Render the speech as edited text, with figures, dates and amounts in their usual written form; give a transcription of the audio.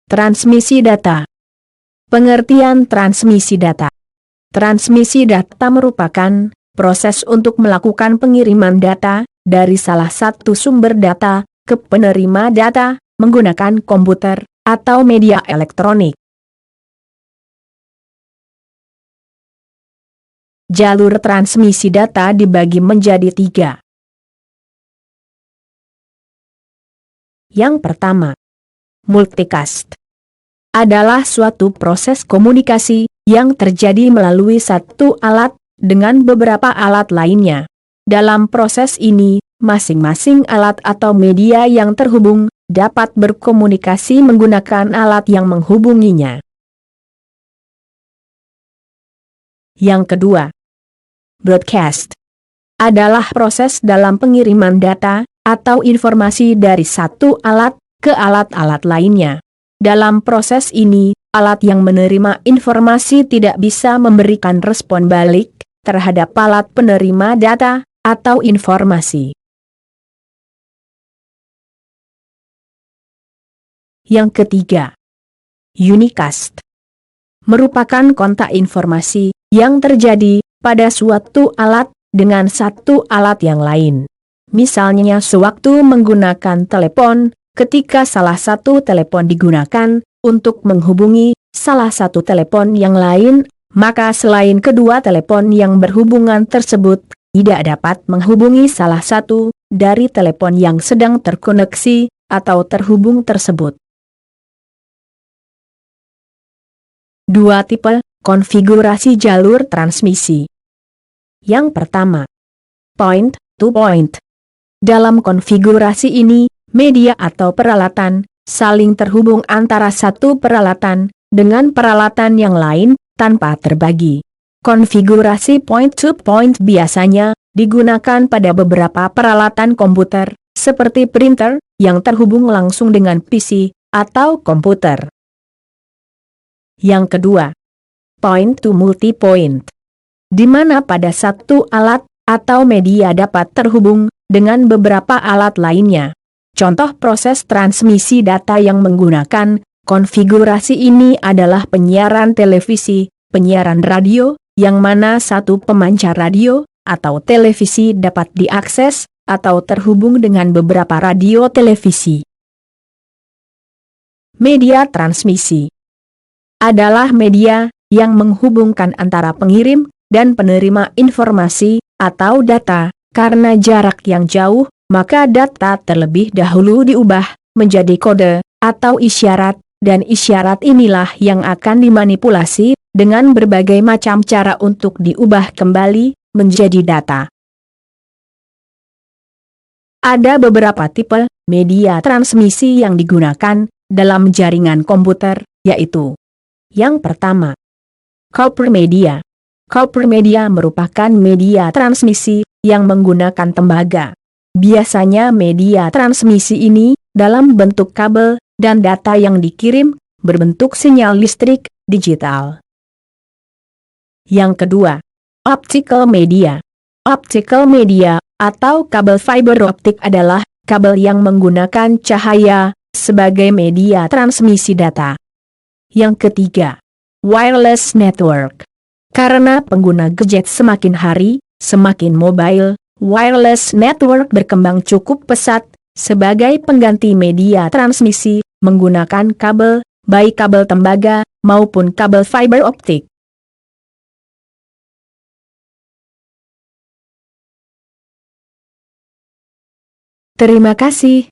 Transmisi data. Pengertian transmisi data. Transmisi data merupakan proses untuk melakukan pengiriman data dari salah satu sumber data ke penerima data menggunakan komputer atau media elektronik. Jalur transmisi data dibagi menjadi 3. Yang pertama, multicast adalah suatu proses komunikasi yang terjadi melalui satu alat dengan beberapa alat lainnya. Dalam proses ini, masing-masing alat atau media yang terhubung dapat berkomunikasi menggunakan alat yang menghubunginya. Yang kedua, broadcast adalah proses dalam pengiriman data atau informasi dari satu alat ke alat-alat lainnya. Dalam proses ini, alat yang menerima informasi tidak bisa memberikan respon balik terhadap alat penerima data atau informasi. Yang ketiga, unicast merupakan kontak informasi yang terjadi pada suatu alat dengan satu alat yang lain. Misalnya sewaktu menggunakan telepon, ketika salah satu telepon digunakan untuk menghubungi salah satu telepon yang lain, maka selain kedua telepon yang berhubungan tersebut tidak dapat menghubungi salah satu dari telepon yang sedang terkoneksi atau terhubung tersebut. 2 tipe konfigurasi jalur transmisi. Yang pertama, point to point. Dalam konfigurasi ini, media atau peralatan saling terhubung antara satu peralatan dengan peralatan yang lain tanpa terbagi. Konfigurasi point to point biasanya digunakan pada beberapa peralatan komputer, seperti printer yang terhubung langsung dengan PC atau komputer. Yang kedua, point to multi-point, di mana pada satu alat atau media dapat terhubung dengan beberapa alat lainnya. Contoh proses transmisi data yang menggunakan konfigurasi ini adalah penyiaran televisi, penyiaran radio, yang mana satu pemancar radio atau televisi dapat diakses atau terhubung dengan beberapa radio televisi. Media transmisi adalah media yang menghubungkan antara pengirim dan penerima informasi atau data. Karena jarak yang jauh, maka data terlebih dahulu diubah menjadi kode atau isyarat, dan isyarat inilah yang akan dimanipulasi dengan berbagai macam cara untuk diubah kembali menjadi data. Ada beberapa tipe media transmisi yang digunakan dalam jaringan komputer, yaitu: yang pertama, copper media. Copper media merupakan media transmisi yang menggunakan tembaga. Biasanya media transmisi ini dalam bentuk kabel dan data yang dikirim berbentuk sinyal listrik digital. Yang kedua, optical media. Optical media atau kabel fiber optik adalah kabel yang menggunakan cahaya sebagai media transmisi data. Yang ketiga, wireless network. Karena pengguna gadget semakin hari semakin mobile, wireless network berkembang cukup pesat sebagai pengganti media transmisi menggunakan kabel, baik kabel tembaga maupun kabel fiber optik. Terima kasih.